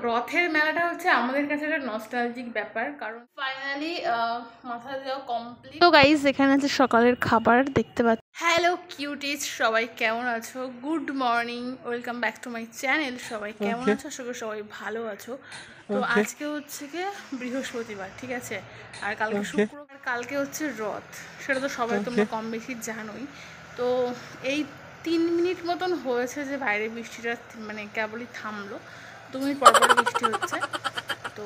রথের মেলাটা হচ্ছে আমাদের কাছে একটা নস্টালজিক ব্যাপার, কারণ ফাইনালি মাথা দেওয়া কমপ্লিট। তো গাইস, এখানে আছে সকালের খাবার দেখতে পাচ্ছি। হ্যালো কিউটিজ, সবাই কেমন আছো? Good morning, welcome back to my channel. সবাই কেমন আছো? আশা করি সবাই ভালো আছো। তো আজকে হচ্ছে গিয়ে বৃহস্পতিবার, ঠিক আছে, আর কালকে শুক্রবার, কালকে হচ্ছে রথ। সেটা তো সবাই তোমরা কম বেশি জানোই। তো এই 3 মিনিট মতন হয়েছে যে বাইরে বৃষ্টিটা মানে কেবলই থামলো, 2 মিনিট পর পর বৃষ্টি হচ্ছে। তো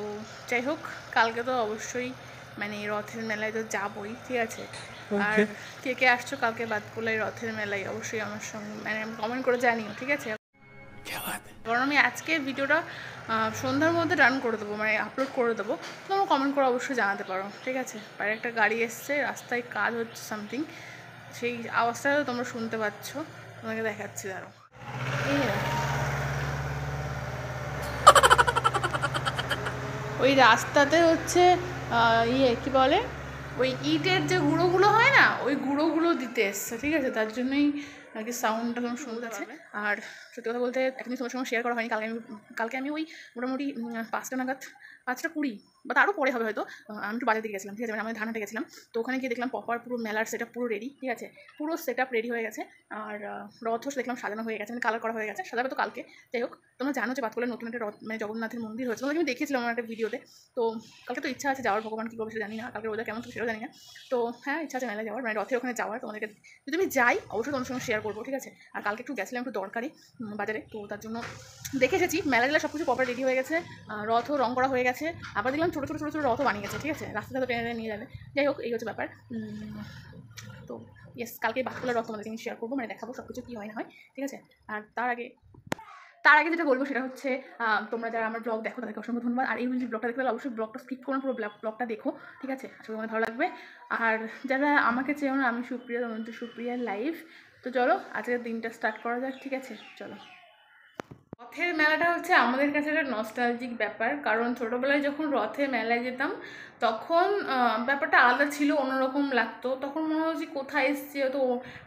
যাই হোক, কালকে তো অবশ্যই মানে রথের মেলায় তো যাবই, ঠিক আছে। আর কে কে আসছো কালকে বাদকুলাই রথের মেলায় অবশ্যই আমার সঙ্গে মানে কমেন্ট করে জানিও, ঠিক আছে। কারণ আমি আজকে ভিডিওটা সন্ধ্যার মধ্যে রান করে দেবো, মানে আপলোড করে দেবো। তোমরা কমেন্ট করে অবশ্যই জানাতে পারো, ঠিক আছে। বাইরে একটা গাড়ি এসছে, রাস্তায় কাজ হচ্ছে সামথিং, সেই আওয়াজটা তোমরা শুনতে পাচ্ছ, তোমাকে দেখাচ্ছি, দাঁড়ো। ওই রাস্তাতে হচ্ছে কি বলে, ওই ইটের যে গুঁড়োগুলো হয় না, ওই গুঁড়োগুলো দিতে এসছে, ঠিক আছে। তার জন্যই আর কি সাউন্ডটা তোমার শুনতে আছে। আর সত্যি কথা বলতে এখনই তোমার সঙ্গে শেয়ার করা হয়নি। কালকে আমি ওই মোটামুটি 5টা নাগাদ, 5টা 20 বা তারও পরে হবে হয়তো, আমি একটু বাজার দিকে গেছিলাম, ঠিক আছে। মানে আমি ধান হাটে গেছিলাম। তো ওখানে গিয়ে দেখলাম প্রপার পুরো মেলার সেট আপ পুরো রেডি, ঠিক আছে। পুরো সেট আপ রেডি হয়ে গেছে। আর রথও দেখলাম সাজানো হয়ে গেছে, মানে কালার করা হয়ে গেছে, সাজাবে তো কালকে। যাই হোক, তোমরা জানো যে বাতকুলায় নতুন একটা রথ মানে জগন্নাথের মন্দির হয়েছে, তোমাকে আমি দেখিয়েছিলাম আমার একটা ভিডিওতে। তো কালকে তো ইচ্ছা আছে যাওয়ার, ভগবান কী করবে সেটা জানি না, কালকে ওদের কেমন তো সেটাও জানি না। তো হ্যাঁ, ইচ্ছা আছে মেলায় যাওয়ার, মানে রথের ওখানে যাওয়ার। তোমাদেরকে যদি আমি যাই অবশ্যই তোমার সঙ্গে শেয়ার করবো, ঠিক আছে। আর কালকে একটু গেছিলাম একটু দরকারি বাজারে, তো তার জন্য দেখে এসেছি মেলা জেলা সব কিছু প্রপার রেডি হয়ে গেছে। রথও রং করা হয়ে গেছে, আবার দেখলাম ছোটো ছোটো ছোটো ছোটো রথও বানিয়ে গেছে, ঠিক আছে। রাস্তাতে তো টেনে নিয়ে যাবে। যাই হোক, এই হচ্ছে ব্যাপার। তো ইয়েস, কালকে বাতকুলার রথ তোমাদেরকে আমি শেয়ার করবো, মানে দেখাবো সব কিছু কী হয় না হয়, ঠিক আছে। আর তার আগে যেটা বলবো সেটা হচ্ছে তোমরা যারা আমার ব্লগ দেখো তাদেরকে অসংখ্য ধন্যবাদ। আর এই যদি ব্লগটা দেখতে অবশ্যই ব্লগটা স্কিপ করো, পুরো ব্লগটা দেখো, ঠিক আছে। আশা করি তোমার ভালো লাগবে। আর যারা আমাকে চেয়েও না, আমি সুপ্রিয়া, তোমাদের সুপ্রিয়ার লাইভ। তো চলো আজকের দিনটা স্টার্ট করা যাক, ঠিক আছে, চলো। রথের মেলাটা হচ্ছে আমাদের কাছে একটা নস্টালজিক ব্যাপার, কারণ ছোটোবেলায় যখন রথের মেলায় যেতাম তখন ব্যাপারটা আলাদা ছিল, অন্যরকম লাগতো। তখন মনে হচ্ছে কোথায় এসছে, তো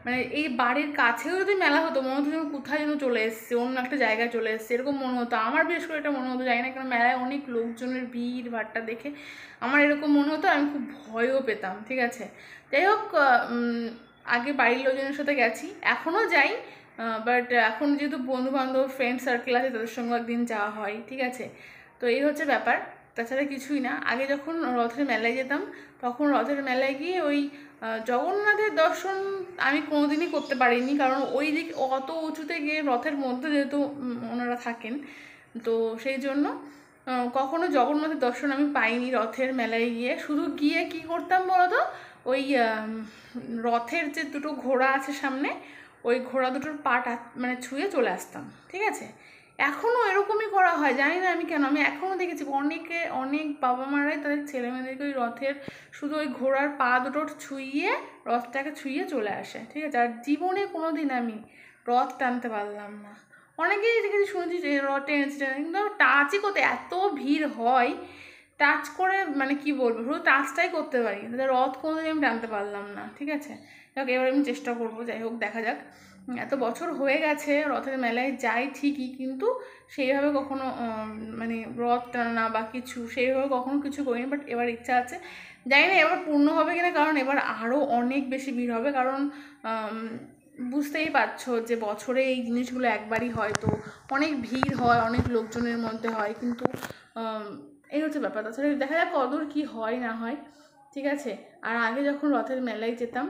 মানে এই বাড়ির কাছেও যদি মেলা হতো মনে হতো যেন কোথায় যেন চলে এসছে, অন্য একটা জায়গায় চলে এসছে, এরকম মনে হতো। আমার বিশেষ করে এটা মনে হতো, জানি না কেন, মেলায় অনেক লোকজনের ভিড় ভাট্টা দেখে আমার এরকম মনে হতো, আমি খুব ভয়ও পেতাম, ঠিক আছে। যাই হোক, আগে বাড়ির লোকজনের সাথে গেছি, এখনও যাই, বাট এখন যেহেতু বন্ধুবান্ধব ফ্রেন্ড সার্কেল আছে তাদের সঙ্গে একদিন যাওয়া হয়, ঠিক আছে। তো এই হচ্ছে ব্যাপার, তাছাড়া কিছুই না। আগে যখন রথের মেলায় যেতাম তখন রথের মেলায় গিয়ে ওই জগন্নাথের দর্শন আমি কোনোদিনই করতে পারিনি, কারণ ওই দিক অত উঁচুতে গিয়ে রথের মধ্যে যেহেতু ওনারা থাকেন, তো সেই জন্য কখনো জগন্নাথের দর্শন আমি পাইনি রথের মেলায় গিয়ে। শুধু গিয়ে কি করতাম বলতো, ওই রথের যে দুটো ঘোড়া আছে সামনে, ওই ঘোড়া দুটোর মানে ছুঁয়ে চলে আসতাম, ঠিক আছে। এখনও এরকমই করা হয়, জানি না আমি কেন, আমি এখনও দেখেছি অনেক বাবা মারাই তাদের ছেলেমেয়েদেরকে ওই রথের শুধু ওই ঘোড়ার পা দুটো ছুঁয়ে রথটাকে ছুঁয়ে চলে আসে, ঠিক আছে। আর জীবনে কোনো দিন আমি রথ টানতে পারলাম না। অনেকেই দেখেছি, শুনেছি যে রথ টেনেছে, কিন্তু টাচই করতে এত ভিড় হয়, টাচ করে মানে কি বলবো, শুধু টাচটাই করতে পারি, কিন্তু রথ কোনোদিন আমি টানতে পারলাম না, ঠিক আছে। যাক, এবার আমি চেষ্টা করবো, যাই হোক দেখা যাক। এত বছর হয়ে গেছে রথের মেলায় যাই ঠিকই, কিন্তু সেইভাবে কখনো মানে রথ টানা বা কিছু সেইভাবে কখনো কিছু করিনি। বাট এবার ইচ্ছা আছে, জানি না এবার পূর্ণ হবে কিনা, কারণ এবার আরও অনেক বেশি ভিড় হবে। কারণ বুঝতেই পারছো যে বছরে এই জিনিসগুলো একবারই হয়, তো অনেক ভিড় হয়, অনেক লোকজনের মধ্যে হয়, কিন্তু এই হচ্ছে ব্যাপার। তাছাড়া দেখা যাক কদূর কী হয় না হয়, ঠিক আছে। আর আগে যখন রথের মেলায় যেতাম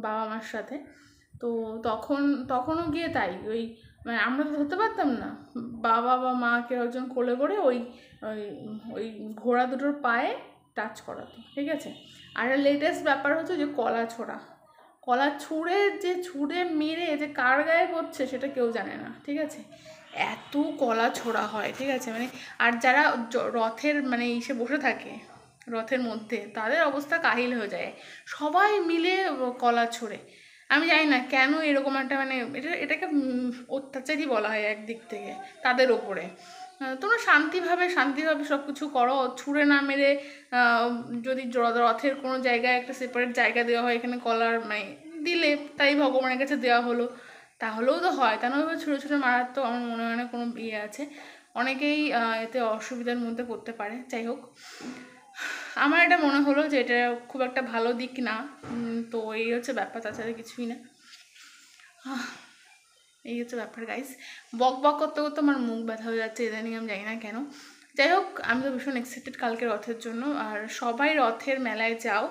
বাবা মার সাথে, তো তখনও গিয়ে তাই ওই মানে আমরা তো ধরতে পারতাম না, বাবা বা মাকে একজন কোলে করে ওই ওই ওই ঘোড়া দুটোর পায়ে টাচ করাতো, ঠিক আছে। আর লেটেস্ট ব্যাপার হচ্ছে যে কলা ছুঁড়ে মেরে যে কার গায়ে পড়ছে সেটা কেউ জানে না, ঠিক আছে। এত কলা ছোড়া হয়, ঠিক আছে, মানে আর যারা রথের মানে ইসে বসে থাকে রথের মধ্যে, তাদের অবস্থা কাহিল হয়ে যায়, সবাই মিলে কলা ছোড়ে। আমি জানি না কেন এরকম একটা মানে এটাকে অত্যাচারই বলা হয় একদিক থেকে তাদের ওপরে। তোমরা শান্তিভাবে সব কিছু করো, ছুঁড়ে না মেরে যদি রথের কোনো জায়গায় একটা সেপারেট জায়গা দেওয়া হয়, এখানে কলার মানে দিলে তাই ভগবানের কাছে দেওয়া হলো, তাহলেও তো হয়। তা নয় ছুঁড়ে মারার তো আমার মনে হয় না কোনো ইয়ে আছে। অনেকেই এতে অসুবিধার মধ্যে পড়তে পারে। যাই হোক, আমার এটা মনে হলো যে এটা খুব একটা ভালো দিক না। তো এই হচ্ছে ব্যাপার, তাছাড়া কিছুই না। এই হচ্ছে ব্যাপার গাইস। বক বক করতে করতে আমার মুখ ব্যথা হয়ে যাচ্ছে ইদানিং, আমি জানি না কেন। যাই হোক, আমি তো ভীষণ এক্সাইটেড কালকে রথের জন্য। আর সবাই রথের মেলায় যাও,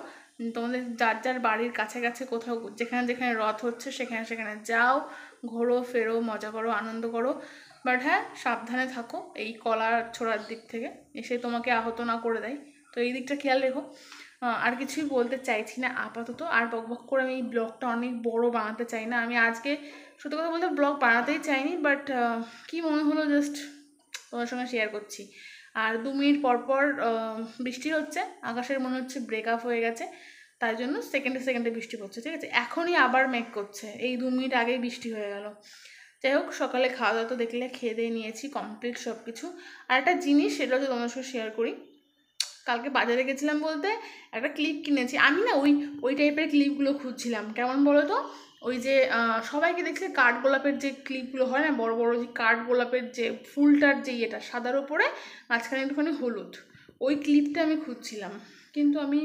তোমাদের যার যার বাড়ির কাছে কাছে কোথাও যেখানে যেখানে রথ হচ্ছে সেখানে সেখানে যাও, ঘোরো ফেরো, মজা করো, আনন্দ করো। বাট হ্যাঁ, সাবধানে থাকো এই কলার ছোড়ার দিক থেকে, এসে তোমাকে আহত না করে দেয়। তো এই দিকটা খেয়াল রেখো। আর কিছুই বলতে চাইছি না আপাতত। আর বকবক করে আমি এই ব্লগটা অনেক বড় বানাতে চাই না। আমি আজকে সত্যি কথা বলতে ব্লগ বানাতেই চাইনি, বাট কী মনে হলো জাস্ট তোমার সঙ্গে শেয়ার করছি। আর 2 মিনিট পর পর বৃষ্টি হচ্ছে, আকাশের মনে হচ্ছে ব্রেকআপ হয়ে গেছে, তাই জন্য সেকেন্ডে সেকেন্ডে বৃষ্টি পড়ছে। ঠিক আছে, এখনই আবার মেঘ করছে, এই 2 মিনিট আগেই বৃষ্টি হয়ে গেল। যাই হোক, সকালে খাওয়া দাওয়া তো দেখলে খেয়ে দিয়ে নিয়েছি কমপ্লিট সব কিছু। আর একটা জিনিস সেটা হচ্ছে তোমার সঙ্গে শেয়ার করি। কালকে বাজারে গেছিলাম বলতে একটা ক্লিপ কিনেছি আমি, না ওই টাইপের ক্লিপগুলো খুঁজছিলাম। কেমন বলো তো, ওই যে সবাইকে দেখলে কাঠগোলাপের যে ক্লিপগুলো হয় না, বড় বড় যে কাঠগোলাপের যে ফুলটার যে ইয়েটা সাদার ওপরে মাঝখানে একটুখানি হলুদ, ওই ক্লিপটা আমি খুঁজছিলাম। কিন্তু আমি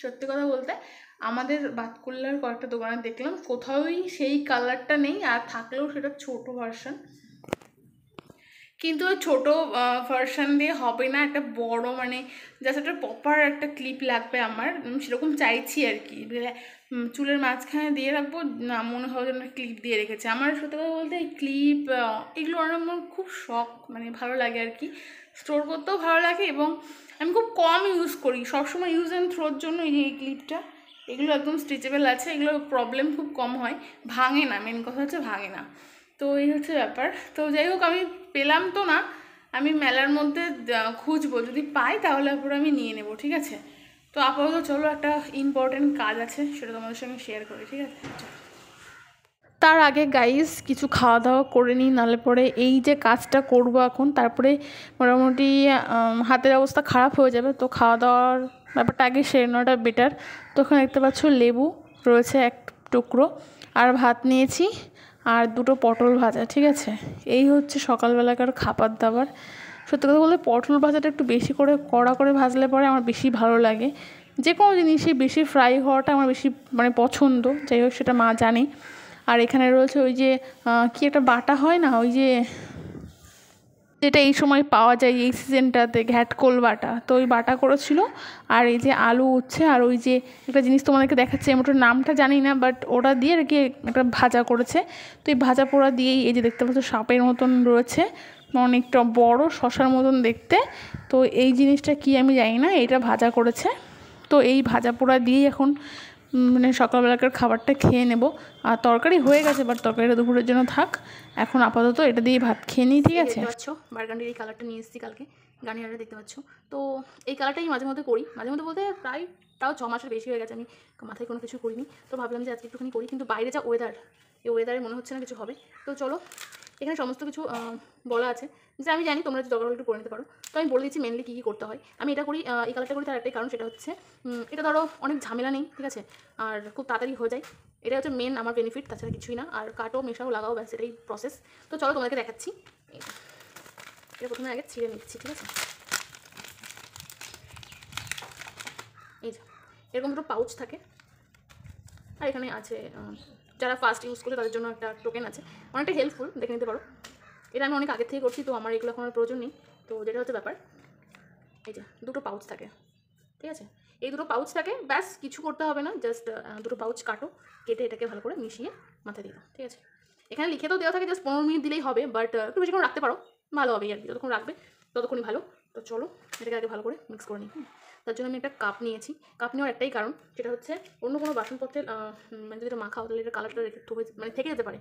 সত্যি কথা বলতে আমাদের বাতকুল্লার কয়েকটা দোকানে দেখলাম কোথাওই সেই কালারটা নেই, আর থাকলেও সেটা ছোট ভার্সন। কিন্তু ওই ছোটো ভার্সান দিয়ে হবে না, একটা বড় মানে জাস্ট একটা প্রপার একটা ক্লিপ লাগবে আমার, সেরকম চাইছি আর কি। চুলের মাঝখানে দিয়ে রাখবো না, মনে হয় যেন ক্লিপ দিয়ে রেখেছে। আমার সত্যি কথা বলতে এই ক্লিপ এগুলো আমার খুব শখ, মানে ভালো লাগে আর কি, স্টোর করতেও ভালো লাগে। এবং আমি খুব কম ইউজ করি, সবসময় ইউজ অ্যান্ড থ্রোর জন্য এই ক্লিপটা। এগুলো একদম স্ট্রেচেবল আছে, এগুলো প্রবলেম খুব কম হয়, ভাঙে না, মেন কথা হচ্ছে ভাঙে না। তো এই হচ্ছে ব্যাপার। তো যাই হোক, আমি পেলাম তো না, আমি মেলার মধ্যে খুঁজবো, যদি পাই তাহলে পরে আমি নিয়ে নেব, ঠিক আছে। তো আপাতত চলো, একটা ইম্পর্টেন্ট কাজ আছে সেটা তোমাদের সঙ্গে শেয়ার করি, ঠিক আছে। তার আগে গাইস কিছু খাওয়া দাওয়া করে নিই, নাহলে পরে এই যে কাজটা করব এখন, তারপরে মোটামুটি হাতের অবস্থা খারাপ হয়ে যাবে। তো খাওয়া দাওয়ার ব্যাপারটা আগে সেরে নেওয়াটা বেটার। তো ওখানে দেখতে পাচ্ছ লেবু রয়েছে এক টুকরো, আর ভাত নিয়েছি, আর 2টো পটল ভাজা, ঠিক আছে। এই হচ্ছে সকালবেলাকার খাবার দাবার। সত্যি কথা বলতে পটল ভাজাটা একটু বেশি করে কড়া করে ভাজলে পরে আমার বেশি ভালো লাগে। যে কোনো জিনিসই বেশি ফ্রাই হওয়াটা আমার বেশি মানে পছন্দ, যাই হোক সেটা মা জানে। আর এখানে রয়েছে ওই যে কি একটা বাটা হয় না, ওই যে যেটা এই সময় পাওয়া যায় এই সিজনটাতে, ঘ্যাটকোল বাটা, তো ওই বাটা করেছিল। আর এই যে আলু উচ্ছে, আর ওই যে একটা জিনিস তোমাদেরকে দেখাচ্ছে, আমি ওটার নামটা জানি না, বাট ওটা দিয়ে আর কি একটা ভাজা করেছে। তো এই ভাজা পোড়া দিয়েই এই যে দেখতে পাচ্ছ সাপের মতন রয়েছে, অনেকটা বড় শশার মতন দেখতে। তো এই জিনিসটা কি আমি জানি না, এটা ভাজা করেছে। তো এই ভাজা পোড়া দিয়েই এখন মানে সকালবেলাকার খাবারটা খেয়ে নেব। আর তরকারি হয়ে গেছে, বাট তরকারিটা দুপুরের জন্য থাক, এখন আপাতত এটা দিয়ে ভাত খেয়ে নিই, ঠিক আছে। দেখতে পাচ্ছ বার্গান্ডির এই কালারটা নিয়ে এসেছি কালকে গার্নিয়ারে, দেখতে পাচ্ছ। তো এই কালারটাই মাঝে মধ্যে করি, মাঝে মধ্যে বলতে প্রায় তাও 6 মাসের বেশি হয়ে গেছে আমি মাথায় কোনো কিছু করিনি। তো ভাবলাম যে আজকে একটুখানি করি, কিন্তু বাইরে যা ওয়েদার, এই ওয়েদারে মনে হচ্ছে না কিছু হবে। তো চলো, এখানে সমস্ত কিছু বলা আছে, যে আমি জানি তোমরা যদি দরকার হলে একটু করে নিতে পারো। তো আমি বলে দিচ্ছি মেনলি কী কী করতে হয়। আমি এটা করি, এই কালারটা করি, তার একটাই কারণ, সেটা হচ্ছে এটা ধরো অনেক ঝামেলা নেই, ঠিক আছে, আর খুব তাড়াতাড়ি হয়ে যায়। এটা হচ্ছে মেন আমার বেনিফিট, তাছাড়া কিছুই না। আর কাটো মেশাও লাগাও, ব্যাস এটাই প্রসেস। তো চলো তোমাদেরকে দেখাচ্ছি। এটা প্রথমে আগে ছিঁড়ে নিচ্ছি, ঠিক আছে। এই যে এরকম দুটো পাউচ থাকে, আর এখানে আছে যারা ফার্স্ট ইউজ করে তাদের জন্য একটা টোকেন আছে, অনেকটা হেল্পফুল, দেখে নিতে পারো। এটা আমি অনেক আগের থেকে করছি, তো আমার এগুলো এখন আর প্রয়োজন নেই। তো যেটা হচ্ছে ব্যাপার, এই যে 2টো পাউচ থাকে, ঠিক আছে। এই 2টো পাউচ থাকে, ব্যাস কিছু করতে হবে না, জাস্ট 2টো পাউচ কাটো, কেটে এটাকে ভালো করে মিশিয়ে মাথায় দিয়ে দাও, ঠিক আছে। এখানে লিখে তো দেওয়া থাকে জাস্ট 15 মিনিট দিলেই হবে, বাট একটু বেশিক্ষণ রাখতে পারো, ভালো হবে আর কি, যতক্ষণ রাখবে ততক্ষণই ভালো। তো চলো এটাকে আগে ভালো করে মিক্স করে নিই। তার জন্য আমি একটা কাপ নিয়েছি। কাপ নেওয়ার একটাই কারণ, সেটা হচ্ছে অন্য কোনো বাসনপত্রের মানে যদি এটা মাখাও তাহলে এটা কালারটা মানে থেকে যেতে পারে,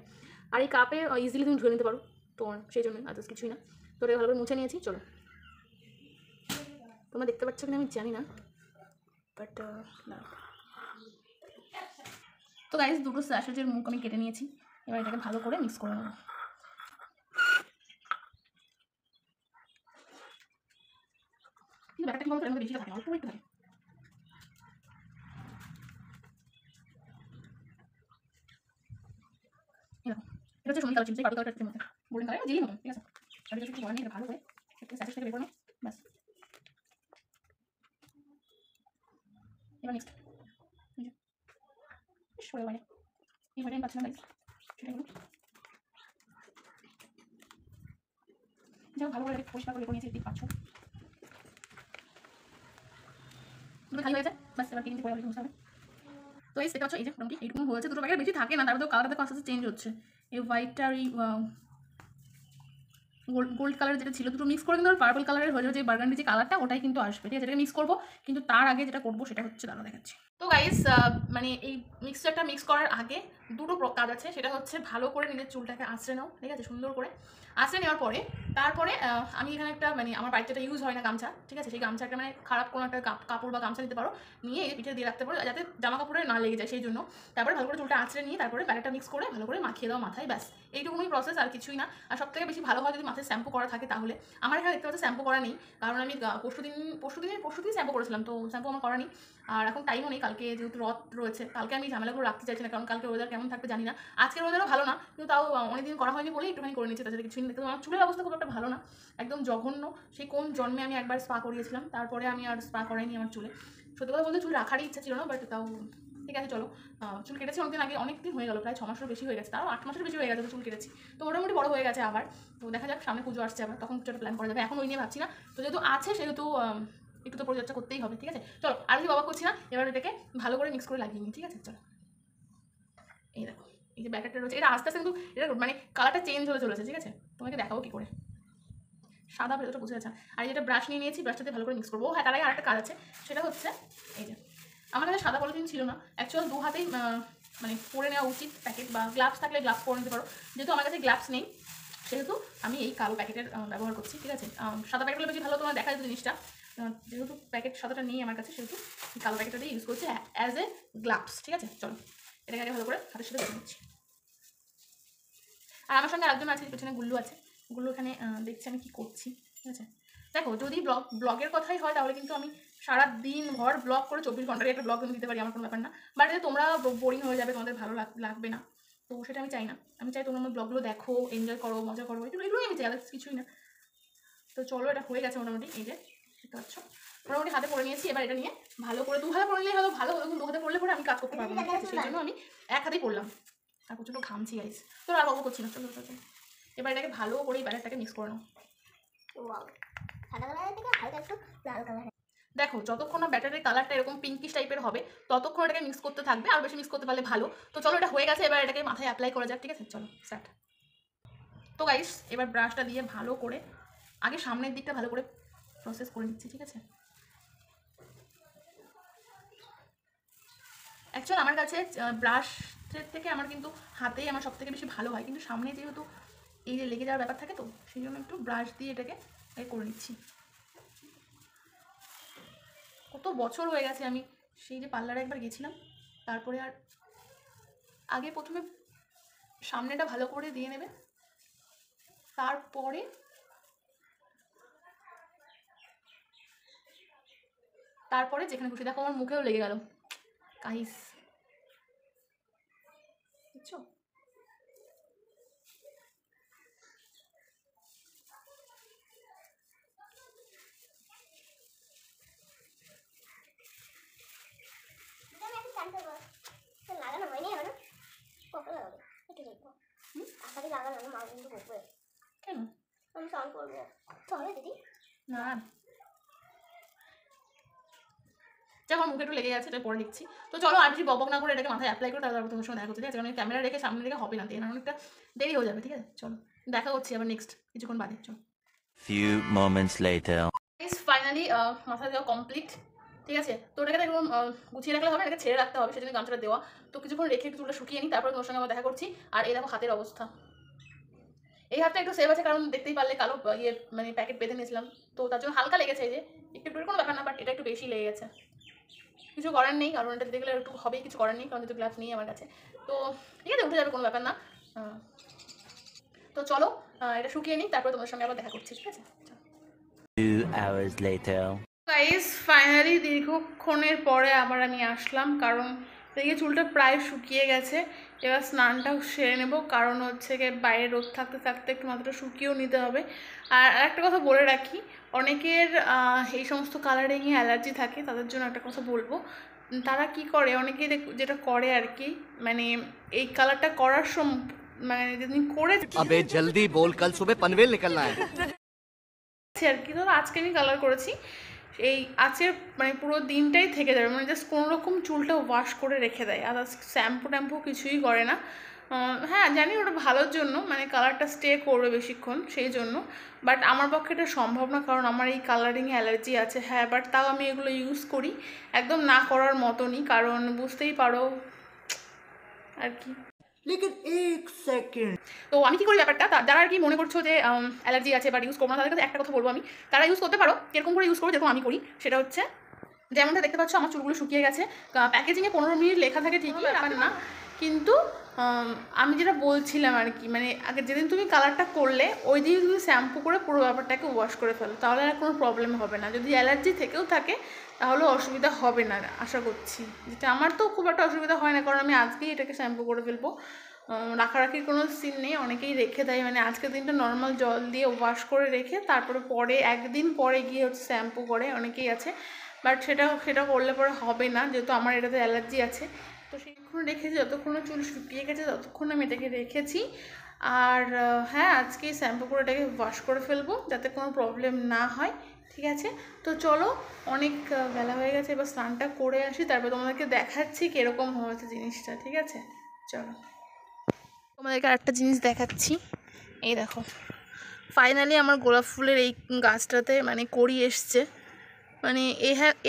আর এই কাপে ইজিলি তুমি ধুয়ে নিতে পারো, তো সেই জন্যই, আর কিছুই না। তো এটা ভালো করে মুছে নিয়েছি। চলো, তোমরা দেখতে পাচ্ছ কিনা আমি জানি না, বাট তো গাইস 2টো স্যাশেজের মুখ আমি কেটে নিয়েছি, এবার এটাকে ভালো করে মিক্স করে নেব। কিন্তু ব্যাপারটা কি বলতো, এর মধ্যে বেশি থাকে, অল্প একটু থাকে। এরকম এটা হচ্ছে সোনালি কালার, চিনতে পারবো কালারটা, মধ্যে গোল্ডেন কালার জেলি মতো, ঠিক আছে। তাহলে কিছু করার নেই, ভালো করে একটু স্যাচেস থেকে বের করে নাও, ব্যাস। এবার নেক্সট সরে বাইরে এই হোয়াইট পাচ্ছিলাম গাইস, সেটাই হলো যাও ভালো করে পরিষ্কার করে নিয়েছি, দেখতে পাচ্ছ দুটো খালি হয়েছে, ব্যাস এবার কিনতে পরে মুছতে হবে। তো এই দেখতে পাচ্ছ এই যে মোটামুটি এইরকম হয়েছে, দুটো প্যাকেট বেশি থাকে না, তারপরে তো কালারটা আস্তে আস্তে চেঞ্জ হচ্ছে। এই হোয়াইটটা আর এই গোল্ড কালার যেটা ছিল দুটো মিক্স করে কিন্তু পার্পল কালারের হয়ে যাবে, যে বার্গান্ডি যে কালারটা ওটাই কিন্তু আসবে, ঠিক আছে। যেটা মিক্স করবো, কিন্তু তার আগে যেটা করবো সেটা হচ্ছে দাঁড়া দেখাচ্ছি। তো গাইস মানে এই মিক্সচারটা মিক্স করার আগে দুটো কাজ আছে, সেটা হচ্ছে ভালো করে নিজের চুলটাকে আঁচড়ে নাও, ঠিক আছে, সুন্দর করে আঁচড়ে নেওয়ার পরে তারপরে আমি এখানে একটা মানে আমার বাড়িতে ইউজ হয় না গামছা, ঠিক আছে, সেই গামছাটা মানে খারাপ কোনো একটা কাপড় বা গামছা নিতে পারো, নিয়ে এই পিঠে দিয়ে রাখতে পারো যাতে জামা কাপড়ে না লেগে যায়, সেই জন্য। তারপরে ভালো করে চুলটা আঁচড়ে নিয়ে তারপরে ব্যাটারটা মিক্স করে ভালো করে মাখিয়ে দাও মাথায়, ব্যাস এইটুকুই প্রসেস, আর কিছুই না। আর সব থেকে বেশি ভালো হয় যদি মাথায় শ্যাম্পু করা থাকে, তাহলে আমার এখানে দেখতে পাচ্ছি শ্যাম্পু করা নেই, কারণ আমি পরশুদিন শ্যাম্পু করেছিলাম, তো শ্যাম্পু আমার করা নেই, আর এখন টাইমও নেই, কালকে যেহেতু রথ রয়েছে, কালকে আমি ঝামেলাগুলো রাখতে চাইছি না, কারণ কালকে ওয়েদার কেমন থাকবে জানি না। আজকের ওয়েদারও ভালো না, কিন্তু তাও অনেকদিন করা হয়নি বলে একটুখানি করে নিচ্ছে, তাছাড়া কিছুই দেখতে। আমার চুলের অবস্থা খুব একটা ভালো না, একদম জঘন্য। সেই কোন জন্মে আমি একবার স্পা করিয়েছিলাম, তারপরে আমি আর স্পা করাইনি আমার চুলে। সত্যি কথা বলতে চুল রাখারই ইচ্ছা ছিল না, বাট তাও ঠিক আছে চলো। চুল কেটেছি অনেকদিন আগে, অনেকদিন হয়ে গেল, প্রায় 6 মাসেরও বেশি হয়ে গেছে, তাও 8 মাসের বেশি হয়ে গেছে চুল কেটেছি, তো মোটামুটি বড় হয়ে গেছে আবার। তো দেখা যাক, সামনে পুজো আসছে আবার, তখন কিছু একটা প্ল্যান করা যাবে, এখন ওই নিয়ে ভাবছি না। তো যেহেতু আছে সেহেতু একটু তো পরিচর্যা করতেই হবে, ঠিক আছে। চলো আর কি বাবা করছি না, এবার এটাকে ভালো করে মিক্স করে লাগিয়ে নিই, ঠিক আছে। চলো এই দেখো এই যে ব্যাটারটা রয়েছে, এটা আস্তে আস্তে কিন্তু এটা মানে কালারটা চেঞ্জ হয়ে চলেছে, ঠিক আছে। তোমাকে দেখাবো কি করে, সাদা ভেতরটা বুঝে যাচ্ছে। আর যেটা ব্রাশ নিয়ে নিয়েছি, ব্রাশটাতে ভালো করে মিক্স করবো। হ্যাঁ, তার আগে আরেকটা কাজ আছে, সেটা হচ্ছে এই যে আমার কাছে সাদা পলিথিন ছিল না, অ্যাকচুয়াল দু হাতেই মানে পরে নেওয়া উচিত প্যাকেট, বা গ্লাভস থাকলে গ্লাভস পরে নিতে পারো। যেহেতু আমার কাছে গ্লাভস নেই, সেহেতু আমি এই কালো প্যাকেটের ব্যবহার করছি, ঠিক আছে। সাদা প্যাকেটগুলো বেশি ভালো, তোমার দেখা যায় জিনিসটা, যেহেতু প্যাকেট সাদাটা নেই আমার কাছে, সেহেতু কালো প্যাকেটটা দিয়ে ইউজ করছি অ্যাজ এ গ্লাভস, ঠিক আছে। চলো এটাকে আগে ভালো করে হাতের সাথে দেখে নিচ্ছি। আর আমার সঙ্গে আরেকজন আছে, পেছনে গুল্লু আছে, গুল্লু এখানে দেখছি আমি কী করছি, ঠিক আছে। দেখো যদি ব্লগের কথাই হয়, তাহলে কিন্তু আমি সারা দিন ভর ব্লগ করে 24 ঘন্টার একটা ব্লগ আমি দিতে পারি, আমার কোনো ব্যাপার না। বাট তোমরা বোরিং হয়ে যাবে, তোমাদের ভালো লাগবে না, তো সেটা আমি চাই না। আমি চাই তোমরা আমার ব্লগগুলো দেখো, এনজয় করো, মজা করো, এগুলোই আমি চাই, আর কিছুই না। তো চলো, এটা হয়ে গেছে মোটামুটি, এই যে দেখতে পাচ্ছ মোটামুটি হাতে পরে নিয়েছি। এবার এটা নিয়ে ভালো করে 2 হাতে পরে নিলে হয়তো ভালো হতো, কিন্তু 2 হাতে পড়লে পরে আমি কাজ করতে পারবো না, ঠিক আছে, সেই জন্য আমি 1 হাতেই পড়লাম। আর প্রচণ্ড ঘামছি গাইস, তো আর গল্প করছি না, চলো চলো। এবার এটাকে ভালো করে এই ব্যাটারটাকে মিক্স করে নাও। দেখো যতক্ষণ না ব্যাটারের কালারটা এরকম পিঙ্কিশ টাইপের হবে, ততক্ষণ এটাকে মিক্স করতে থাকবে, আর বেশি মিক্স করতে পারলে ভালো। তো চলো এটা হয়ে গেছে, এবার এটাকে মাথায় অ্যাপ্লাই করা যাক, ঠিক আছে, চলো স্টার্ট। তো গাইস এবার ব্রাশটা দিয়ে ভালো করে আগে সামনের দিকটা ভালো করে প্রসেস করে নিচ্ছি, ঠিক আছে। অ্যাকচুয়াল আমার কাছে ব্রাশের থেকে আমার কিন্তু হাতেই আমার সব থেকে বেশি ভালো হয়, কিন্তু সামনে যেহেতু এই যে লেগে যাওয়ার ব্যাপার থাকে, তো সেই জন্য একটু ব্রাশ দিয়ে এটাকে করে নিচ্ছি। কত বছর হয়ে গেছে আমি সেই যে পার্লারে একবার গেছিলাম, তারপরে আর আগে প্রথমে সামনেটা ভালো করে দিয়ে নেবে, তারপরে যেখানে খুশি। দেখো আমার মুখেও লেগে গেল গাইস, বুঝছো। লাগানো হয়নি এখনো, কখন লাগাবো একটু দেখবো। আশাকে লাগানো মা কিন্তু করবে কেন, আমি স্নান করবো, চলো দিদি না। যখন মুখে একটু লেগে গেছে, এটা পরে লিখছি। তো চলো আর বেশি বকবক না করে এটাকে মাথায় অ্যাপ্লাই করে তারপর তোমার সঙ্গে দেখা করতে, ঠিক আছে, কারণ ক্যামেরা রেখে সামনে রেখে হবে না, তাই না, অনেকটা দেরি হয়ে যাবে, ঠিক আছে। চলো দেখা করছি আবার নেক্সট কিছুক্ষণ বাদে, চলো। Few moments later. ফাইনালি মাথা দেওয়া কমপ্লিট, ঠিক আছে। তো ওটাকে একদম গুছিয়ে রাখলে হবে, এটাকে ছেড়ে রাখতে হবে, সেজন্য গামছাটা দেওয়া। তো কিছুক্ষণ রেখে একটু চুলটা শুকিয়ে নিই, তারপরে তোমার সঙ্গে আমার দেখা করছি। আর এই দেখো হাতের অবস্থা, এই হাতটা একটু সেভ আছে, কারণ দেখতেই পারলে কালো ইয়ে মানে প্যাকেট বেঁধে নিয়েছিলাম, তো তার জন্য হালকা লেগেছে, এই যে একটু কোনো ব্যাপার না, বাট এটা একটু বেশি লেগে গেছে, কিছু করার নেই, কারণ এটা দেখলে একটু হবেই, কিছু করার নেই, কারণ যেহেতু গ্লাভস নেই আমার কাছে। তো ঠিক আছে, উঠে যাবে, কোনো ব্যাপার না। তো চলো এটা শুকিয়ে নিই, তারপরে তোমার সঙ্গে আবার দেখা করছি, ঠিক আছে। 2 hours later. গাইস ফাইনালি দীর্ঘক্ষণের পরে আবার আমি আসলাম, কারণ দেখে চুলটা প্রায় শুকিয়ে গেছে। এবার স্নানটাও সেরে নেব, কারণ হচ্ছে গিয়ে বাইরে রোদ থাকতে থাকতে একটু মাথাটা শুকিয়েও নিতে হবে। আর একটা কথা বলে রাখি, অনেকের এই সমস্ত কালারিংয়ে অ্যালার্জি থাকে, তাদের জন্য একটা কথা বলবো। তারা কি করে, অনেকে যেটা করে আর কি, মানে এই কালারটা করার মানে যেদিন করে अबे जल्दी बोल, कल सुबह पनवेल निकलना है। আর কি, ধরো আজকে আমি কালার করেছি, এই আছে মানে পুরো দিনটাই থেকে যাবে, মানে জাস্ট কোনো রকম চুলটা ওয়াশ করে রেখে দেয়, আর শ্যাম্পু ট্যাম্পু কিছুই করে না। হ্যাঁ জানি ওটা ভালোর জন্য, মানে কালারটা স্টে করবে বেশিক্ষণ সেই জন্য, বাট আমার পক্ষে এটা সম্ভব না, কারণ আমার এই কালারিংয়ে অ্যালার্জি আছে। হ্যাঁ, বাট তাও আমি এগুলো ইউজ করি, একদম না করার মতনই, কারণ বুঝতেই পারো আর কি। लेकिन एक सेकंड তো আমি কি করি ব্যাপারটা, যারা আর কি মনে করছো যে অ্যালার্জি আছে বা ইউজ করবো না, তাদের কাছে একটা কথা বলবো আমি, তারা ইউজ করতে পারো, কিরকম করে ইউজ করো যেরকম আমি করি। সেটা হচ্ছে, যেমনটা দেখতে পাচ্ছ আমার চুলগুলো শুকিয়ে গেছে, প্যাকেজিংয়ে 15 মিনিট লেখা থাকে ঠিকই, ব্যাপার না, কিন্তু আমি যেটা বলছিলাম আর কি, মানে আগে যেদিন তুমি কালারটা করলে ওই দিন তুমি শ্যাম্পু করে পুরো ব্যাপারটাকে ওয়াশ করে ফেলো, তাহলে আর কোনো প্রবলেম হবে না। যদি অ্যালার্জি থেকেও থাকে তাহলে অসুবিধা হবে না আশা করছি, যেটা আমার তো খুব একটা অসুবিধা হয় না, কারণ আমি আজকেই এটাকে শ্যাম্পু করে ফেলবো। রাখারাখির কোনো সিন নেই, অনেকেই রেখে দেয়, মানে আজকের দিনটা নর্মাল জল দিয়ে ওয়াশ করে রেখে তারপরে পরে একদিন পরে গিয়ে হচ্ছে শ্যাম্পু করে, অনেকেই আছে, বাট সেটা করলে পরে হবে না, যেহেতু আমার এটাতে অ্যালার্জি আছে। তো সেইক্ষণ রেখেছি, যতক্ষণ চুল শুকিয়ে গেছে ততক্ষণ আমি এটাকে রেখেছি। আর হ্যাঁ, আজকেই শ্যাম্পু করে এটাকে ওয়াশ করে ফেলবো যাতে কোনো প্রবলেম না হয়, ঠিক আছে? তো চলো, অনেক বেলা হয়ে গেছে, এবার স্নানটা করে আসি, তারপর তোমাদেরকে দেখাচ্ছি কীরকম হয়েছে জিনিসটা, ঠিক আছে? চলো তোমাদেরকে আরেকটা জিনিস দেখাচ্ছি। এই দেখো, ফাইনালি আমার গোলাপ ফুলের এই গাছটাতে মানে কড়ি এসছে, মানে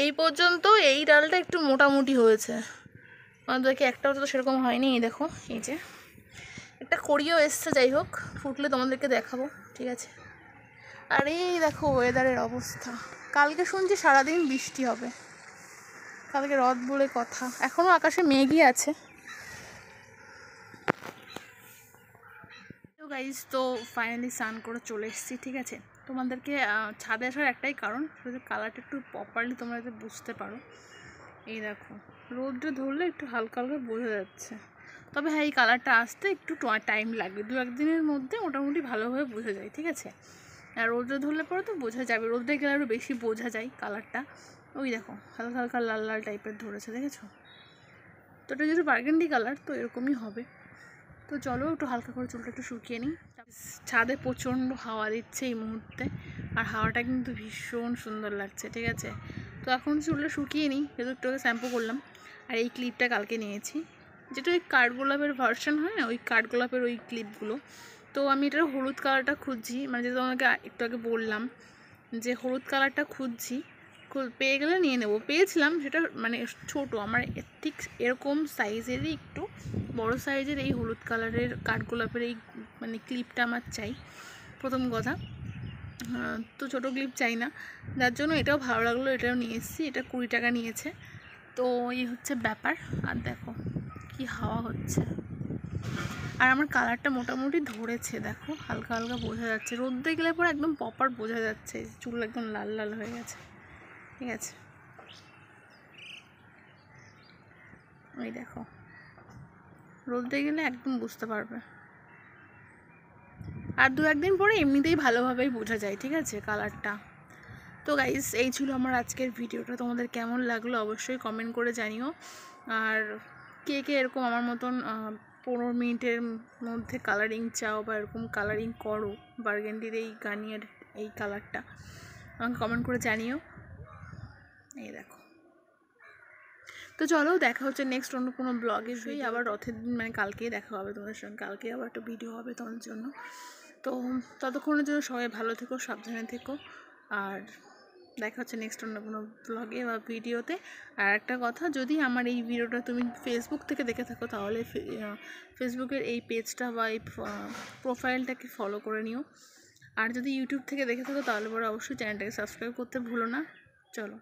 এই পর্যন্ত এই ডালটা একটু মোটামুটি হয়েছে, আমাদেরকে একটাও তো সেরকম হয়নি। এই দেখো, এই যে একটা কড়িও এসছে, যাই হোক ফুটলে তোমাদেরকে দেখাবো, ঠিক আছে? আর এই দেখো ওয়েদারের অবস্থা, কালকে শুনছি সারাদিন বৃষ্টি হবে, কালকে রথ বলে কথা, এখনও আকাশে মেঘই আছে। তো গাইজ, তো ফাইনালি স্নান করে চলে এসেছি, ঠিক আছে? তোমাদেরকে ছাদে আসার একটাই কারণ, সেটা কালারটা একটু প্রপারলি তোমরা যাতে বুঝতে পারো। এই দেখো, রোদটা ধরলে একটু হালকা হালকা বোঝা যাচ্ছে, তবে হ্যাঁ এই কালারটা আসতে একটু টাইম লাগবে, 2-1 দিনের মধ্যে মোটামুটি ভালোভাবে বোঝা যায়, ঠিক আছে? আর রোদটা ধরলে পরে তো বোঝা যাবে, রোদে গেলে আরও বেশি বোঝা যায় কালারটা। ওই দেখো হালকা হালকা লাল লাল টাইপের ধরেছে, দেখেছো? তো এটা যেহেতু বার্গেন্ডি কালার, তো এরকমই হবে। তো চলো একটু হালকা করে চুলটা একটু শুকিয়ে নিই। ছাদে প্রচণ্ড হাওয়া দিচ্ছে এই মুহূর্তে, আর হাওয়াটা কিন্তু ভীষণ সুন্দর লাগছে, ঠিক আছে? তো এখন চুলটা শুকিয়ে নিই, যেহেতু একটু শ্যাম্পু করলাম। আর এই ক্লিপটা কালকে নিয়েছি, যেটা ওই কাঠগোলাপের ভার্সন হয় না, ওই কাঠগোলাপের ওই ক্লিপগুলো। তো আমি এটার হলুদ কালারটা খুঁজছি, মানে যেটা তোমাকে একটু আগে বললাম যে হলুদ কালারটা খুঁজছি, পেয়ে গেলে নিয়ে নেবো। পেয়েছিলাম, সেটা মানে ছোটো, আমার ঠিক এরকম সাইজেরই একটু বড় সাইজের এই হলুদ কালারের কাঠগোলাপের এই মানে ক্লিপটা আমার চাই, প্রথম কথা। তো ছোটো ক্লিপ চাই না, যার জন্য এটাও ভালো লাগলো, এটাও নিয়ে এসেছি। এটা 20 টাকা নিয়েছে। তো এই হচ্ছে ব্যাপার। আর দেখো কি হাওয়া হচ্ছে, আর আমার কালারটা মোটামুটি ধরেছে, দেখো হালকা হালকা বোঝা যাচ্ছে, রোদে গেলে পরে একদম প্রপার বোঝা যাচ্ছে, চুল একদম লাল লাল হয়ে গেছে, ঠিক আছে? ওই দেখো, রোদে গেলে একদম বুঝতে পারবে, আর 2-1 দিন পরে এমনিতেই ভালোভাবেই বোঝা যায়, ঠিক আছে কালারটা? তো গাইস, এই ছিল আমার আজকের ভিডিওটা, তোমাদের কেমন লাগলো অবশ্যই কমেন্ট করে জানিও। আর কে কে এরকম আমার মতন 15 মিনিটের মধ্যে কালারিং চাও বা এরকম কালারিং করো বার্গেন্ডির এই গার্নিয়ার এই কালারটা, আমাকে কমেন্ট করে জানিও। এই দেখো, তো চলো দেখা হচ্ছে নেক্সট অন্য কোনো ব্লগে, আবার রথের দিন মানে কালকেই দেখা হবে তোমাদের সঙ্গে, কালকে আবার একটা ভিডিও হবে তোমাদের জন্য। তো ততক্ষণের জন্য সবাই ভালো থেকো, সাবধানে থেকো, আর দেখা হচ্ছে নেক্সট অন্য কোনো ব্লগে বা ভিডিওতে। আর একটা কথা, যদি আমার এই ভিডিওটা তুমি ফেসবুক থেকে দেখে থাকো তাহলে ফেসবুকের এই পেজটা বা এই প্রোফাইলটাকে ফলো করে নিও, আর যদি ইউটিউব থেকে দেখে থাকো তাহলে পরে অবশ্যই চ্যানেলটাকে সাবস্ক্রাইব করতে ভুলো না। চলো।